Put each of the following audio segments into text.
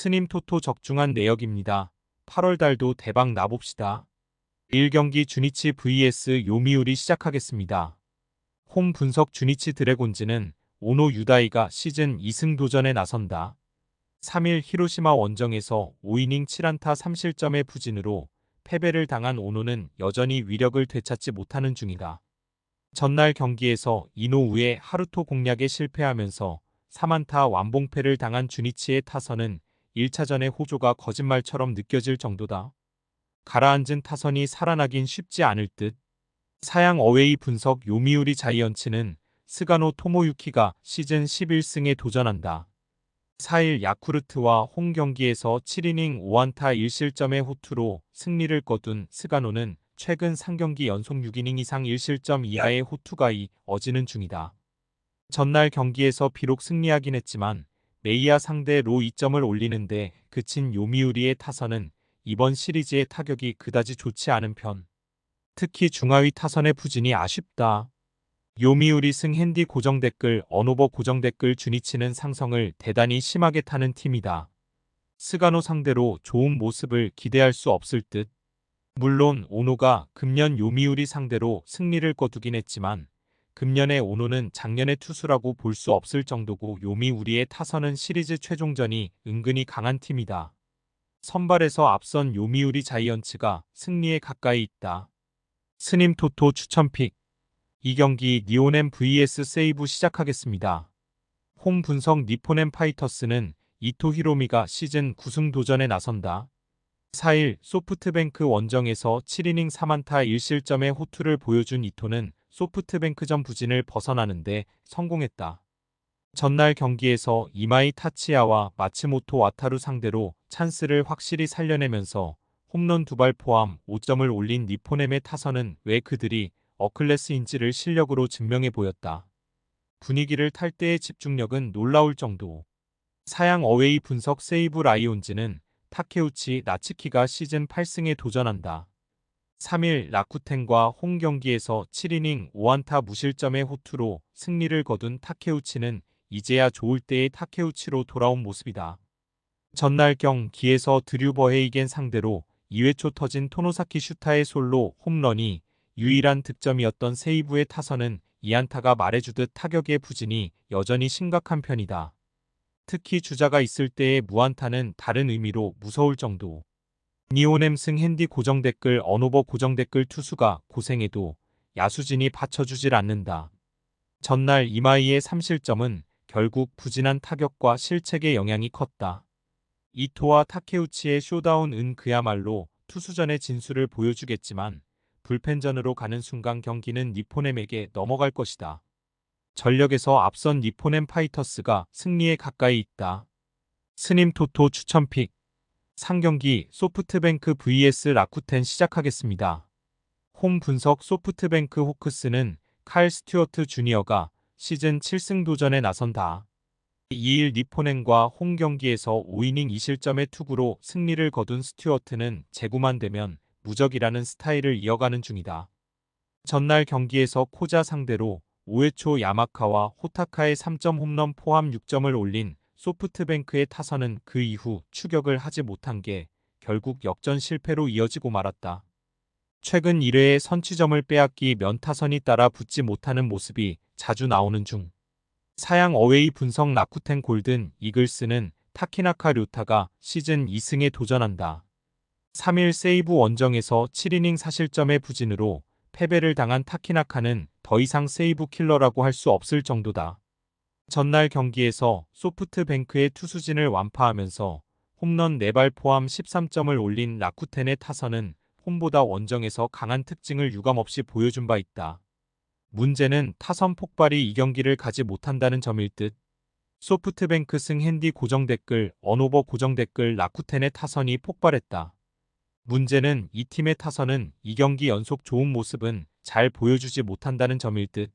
스님 토토 적중한 내역입니다. 8월 달도 대박 나봅시다. 1경기 주니치 vs 요미우리 시작하겠습니다. 홈 분석 주니치 드래곤즈는 오노 유다이가 시즌 2승 도전에 나선다. 3일 히로시마 원정에서 5이닝 7안타 3실점의 부진으로 패배를 당한 오노는 여전히 위력을 되찾지 못하는 중이다. 전날 경기에서 이노우의 하루토 공략에 실패하면서 3안타 완봉패를 당한 주니치의 타선은 1차전의 호조가 거짓말처럼 느껴질 정도다. 가라앉은 타선이 살아나긴 쉽지 않을 듯. 사양 어웨이 분석 요미우리 자이언츠는 스가노 토모유키가 시즌 11승에 도전한다. 4일 야쿠르트와 홈 경기에서 7이닝 5안타 1실점의 호투로 승리를 거둔 스가노는 최근 3경기 연속 6이닝 이상 1실점 이하의 호투가 이어지는 중이다. 전날 경기에서 비록 승리하긴 했지만 메이야 상대로 2점을 올리는데 그친 요미우리의 타선은 이번 시리즈의 타격이 그다지 좋지 않은 편. 특히 중하위 타선의 부진이 아쉽다. 요미우리 승 핸디 고정 댓글 언오버 고정 댓글 주니치는 상성을 대단히 심하게 타는 팀이다. 스가노 상대로 좋은 모습을 기대할 수 없을 듯. 물론 오노가 금년 요미우리 상대로 승리를 거두긴 했지만 금년의 오노는 작년의 투수라고 볼 수 없을 정도고 요미우리의 타선은 시리즈 최종전이 은근히 강한 팀이다. 선발에서 앞선 요미우리 자이언츠가 승리에 가까이 있다. 스님 토토 추천픽 2경기 니오넴 vs 세이부 시작하겠습니다. 홈 분석 니포넴 파이터스는 이토 히로미가 시즌 9승 도전에 나선다. 4일 소프트뱅크 원정에서 7이닝 3안타 1실점의 호투를 보여준 이토는 소프트뱅크전 부진을 벗어나는데 성공했다. 전날 경기에서 이마이 타치야와 마츠모토 와타루 상대로 찬스를 확실히 살려내면서 홈런 2발 포함 5점을 올린 니포넴의 타선은 왜 그들이 어클래스인지를 실력으로 증명해 보였다. 분위기를 탈 때의 집중력은 놀라울 정도. 사양 어웨이 분석 세이브 라이온즈는 타케우치 나츠키가 시즌 8승에 도전한다. 3일 라쿠텐과 홈 경기에서 7이닝 5안타 무실점의 호투로 승리를 거둔 타케우치는 이제야 좋을 때의 타케우치로 돌아온 모습이다. 전날 경기에서 드류 버헤이겐 상대로 2회 초 터진 토노사키 슈타의 솔로 홈런이 유일한 득점이었던 세이브의 타선은 2안타가 말해주듯 타격의 부진이 여전히 심각한 편이다. 특히 주자가 있을 때의 무안타는 다른 의미로 무서울 정도. 니오넴 승 핸디 고정 댓글 언오버 고정 댓글 투수가 고생해도 야수진이 받쳐주질 않는다. 전날 이마이의 3실점은 결국 부진한 타격과 실책의 영향이 컸다. 이토와 타케우치의 쇼다운은 그야말로 투수전의 진수를 보여주겠지만 불펜전으로 가는 순간 경기는 니포넴에게 넘어갈 것이다. 전력에서 앞선 니포넴 파이터스가 승리에 가까이 있다. 스님 토토 추천픽 3경기 소프트뱅크 vs 라쿠텐 시작하겠습니다. 홈 분석 소프트뱅크 호크스는 칼 스튜어트 주니어가 시즌 7승 도전에 나선다. 2일 니포넴과 홈 경기에서 5이닝 2실점의 투구로 승리를 거둔 스튜어트는 제구만 되면 무적이라는 스타일을 이어가는 중이다. 전날 경기에서 코자 상대로 5회 초 야마카와 호타카의 3점 홈런 포함 6점을 올린 소프트뱅크의 타선은 그 이후 추격을 하지 못한 게 결국 역전 실패로 이어지고 말았다. 최근 1회에 선취점을 빼앗기면 타선이 따라 붙지 못하는 모습이 자주 나오는 중. 사양 어웨이 분석 라쿠텐 골든 이글스는 타키나카 류타가 시즌 2승에 도전한다. 3일 세이브 원정에서 7이닝 4실점의 부진으로 패배를 당한 타키나카는 더 이상 세이브 킬러라고 할 수 없을 정도다. 전날 경기에서 소프트뱅크의 투수진을 완파하면서 홈런 4발 포함 13점을 올린 라쿠텐의 타선은 홈보다 원정에서 강한 특징을 유감없이 보여준 바 있다. 문제는 타선 폭발이 이 경기를 가지 못한다는 점일 듯. 소프트뱅크 승 핸디 고정 댓글 언오버 고정 댓글 라쿠텐의 타선이 폭발했다. 문제는 이 팀의 타선은 2경기 연속 좋은 모습은 잘 보여주지 못한다는 점일 듯.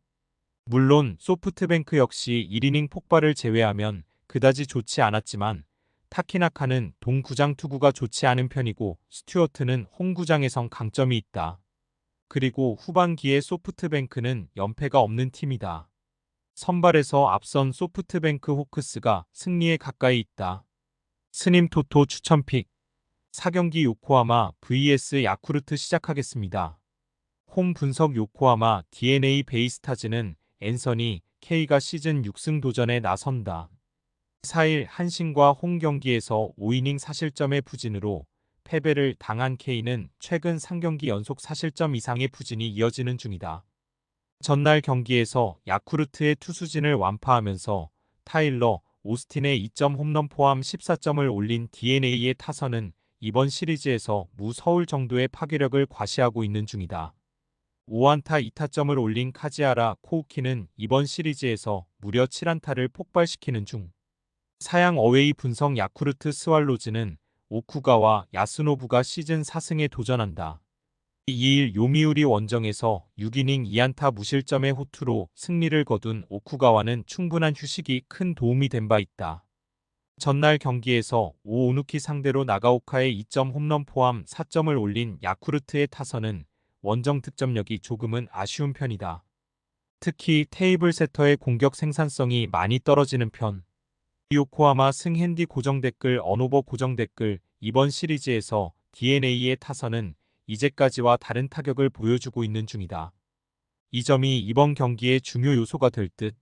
물론 소프트뱅크 역시 1이닝 폭발을 제외하면 그다지 좋지 않았지만 타키나카는 동구장 투구가 좋지 않은 편이고 스튜어트는 홈구장에선 강점이 있다. 그리고 후반기에 소프트뱅크는 연패가 없는 팀이다. 선발에서 앞선 소프트뱅크 호크스가 승리에 가까이 있다. 스님 토토 추천픽 4경기 요코하마 vs 야쿠르트 시작하겠습니다. 홈 분석 요코하마 DNA 베이스타즈는 앤서니 K가 시즌 6승 도전에 나선다. 4일 한신과 홈 경기에서 5이닝 사실점의 부진으로 패배를 당한 K는 최근 3경기 연속 사실점 이상의 부진이 이어지는 중이다. 전날 경기에서 야쿠르트의 투수진을 완파하면서 타일러 오스틴의 2점 홈런 포함 14점을 올린 DNA의 타선은 이번 시리즈에서 무서울 정도의 파괴력을 과시하고 있는 중이다. 5안타 2타점을 올린 카지하라 코우키는 이번 시리즈에서 무려 7안타를 폭발시키는 중. 사양 어웨이 분석 야쿠르트 스왈로즈는 오쿠가와 야스노부가 시즌 4승에 도전한다. 2일 요미우리 원정에서 6이닝 2안타 무실점의 호투로 승리를 거둔 오쿠가와는 충분한 휴식이 큰 도움이 된 바 있다. 전날 경기에서 오오누키 상대로 나가오카의 2점 홈런 포함 4점을 올린 야쿠르트의 타선은 원정 득점력이 조금은 아쉬운 편이다. 특히 테이블 세터의 공격 생산성이 많이 떨어지는 편. 요코하마 승핸디 고정댓글 언오버 고정댓글 이번 시리즈에서 DNA의 타선은 이제까지와 다른 타격을 보여주고 있는 중이다. 이 점이 이번 경기의 중요 요소가 될 듯.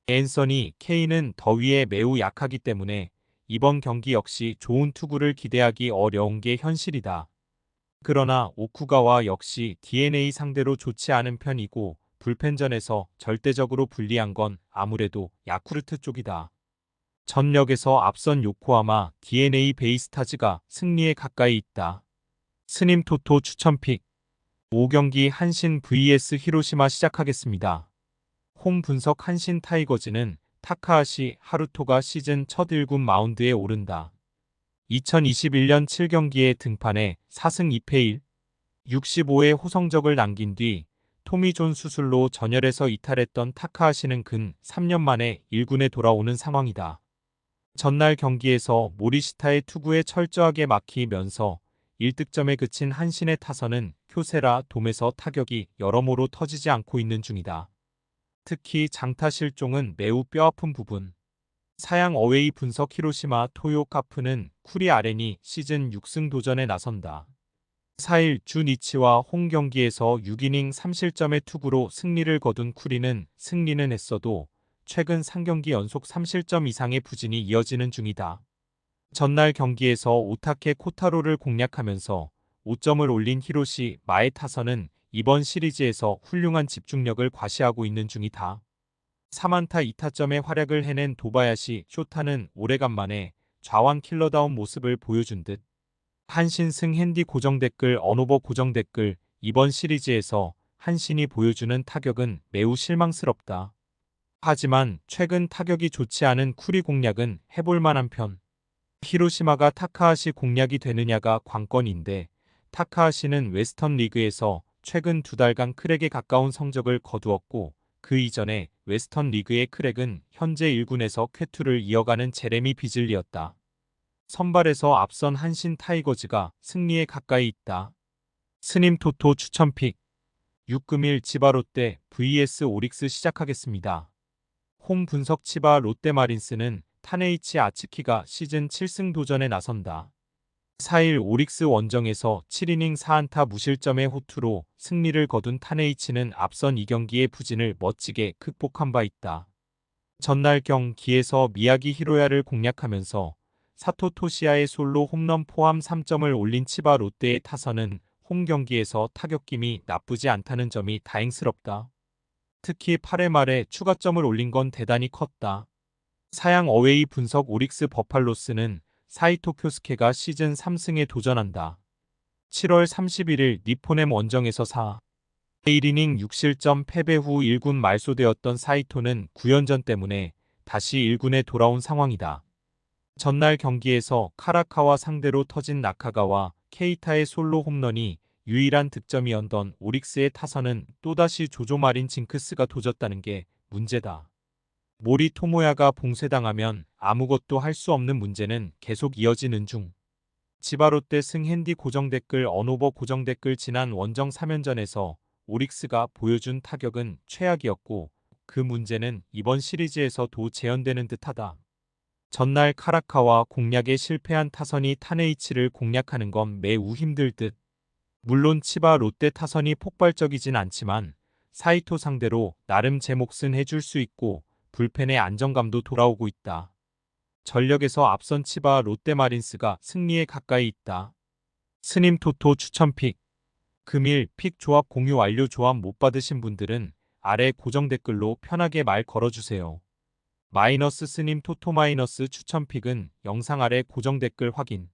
앤서니 K는 더위에 매우 약하기 때문에 이번 경기 역시 좋은 투구를 기대하기 어려운 게 현실이다. 그러나 오쿠가와 역시 DNA 상대로 좋지 않은 편이고 불펜전에서 절대적으로 불리한 건 아무래도 야쿠르트 쪽이다. 전력에서 앞선 요코하마 DNA 베이스타즈가 승리에 가까이 있다. 스님 토토 추천픽 5경기 한신 vs 히로시마 시작하겠습니다. 홈 분석 한신 타이거즈는 타카하시 하루토가 시즌 첫 1군 마운드에 오른다. 2021년 7경기에 등판해 4승 2패 1, 65의 호성적을 남긴 뒤 토미존 수술로 전열에서 이탈했던 타카하시는 근 3년 만에 1군에 돌아오는 상황이다. 전날 경기에서 모리시타의 투구에 철저하게 막히면서 1득점에 그친 한신의 타선은 쿄세라 돔에서 타격이 여러모로 터지지 않고 있는 중이다. 특히 장타 실종은 매우 뼈아픈 부분. 사양 어웨이 분석 히로시마 토요 카프는 쿠리 아렌이 시즌 6승 도전에 나선다. 4일 주 니치와 홈 경기에서 6이닝 3실점의 투구로 승리를 거둔 쿠리는 승리는 했어도 최근 3경기 연속 3실점 이상의 부진이 이어지는 중이다. 전날 경기에서 오타케 코타로를 공략하면서 5점을 올린 히로시 마의 타선은 이번 시리즈에서 훌륭한 집중력을 과시하고 있는 중이다. 3안타 2타점의 활약을 해낸 도바야시 쇼타는 오래간만에 좌완 킬러다운 모습을 보여준 듯. 한신 승핸디 고정댓글 언오버 고정댓글 이번 시리즈에서 한신이 보여주는 타격은 매우 실망스럽다. 하지만 최근 타격이 좋지 않은 쿠리 공략은 해볼만한 편. 히로시마가 타카하시 공략이 되느냐가 관건인데 타카하시는 웨스턴 리그에서 최근 2달간 크랙에 가까운 성적을 거두었고 그 이전에 웨스턴 리그의 크랙은 현재 1군에서 쾌투를 이어가는 제레미 비즐리였다. 선발에서 앞선 한신 타이거즈가 승리에 가까이 있다. 스님 토토 추천픽 6금일 치바 롯데 vs 오릭스 시작하겠습니다. 홈 분석 치바 롯데 마린스는 타네이치 아츠키가 시즌 7승 도전에 나선다. 4일 오릭스 원정에서 7이닝 4안타 무실점의 호투로 승리를 거둔 타네이치는 앞선 2경기의 부진을 멋지게 극복한 바 있다. 전날 경기에서 미야기 히로야를 공략하면서 사토 토시아의 솔로 홈런 포함 3점을 올린 치바 롯데의 타선은 홈 경기에서 타격김이 나쁘지 않다는 점이 다행스럽다. 특히 8회 말에 추가점을 올린 건 대단히 컸다. 사양 어웨이 분석 오릭스 버팔로스는 사이토 쿄스케가 시즌 3승에 도전한다. 7월 31일 니포넴 원정에서 1이닝 6실점 패배 후 1군 말소되었던 사이토는 9연전 때문에 다시 1군에 돌아온 상황이다. 전날 경기에서 카라카와 상대로 터진 나카가와 케이타의 솔로 홈런이 유일한 득점이었던 오릭스의 타선은 또다시 조조마린 징크스가 도졌다는 게 문제다. 모리 토모야가 봉쇄당하면 아무것도 할 수 없는 문제는 계속 이어지는 중. 지바롯데 승핸디 고정댓글 언오버 고정댓글 지난 원정 3연전에서 오릭스가 보여준 타격은 최악이었고 그 문제는 이번 시리즈에서도 재현되는 듯하다. 전날 카라카와 공략에 실패한 타선이 타네이치를 공략하는 건 매우 힘들 듯. 물론 치바 롯데 타선이 폭발적이진 않지만 사이토 상대로 나름 제 몫은 해줄 수 있고 불펜의 안정감도 돌아오고 있다. 전력에서 앞선 치바 롯데 마린스가 승리에 가까이 있다. 스님 토토 추천픽. 금일 픽 조합 공유 완료. 조합 못 받으신 분들은 아래 고정 댓글로 편하게 말 걸어주세요. 마이너스 스님 토토 마이너스 추천픽은 영상 아래 고정 댓글 확인.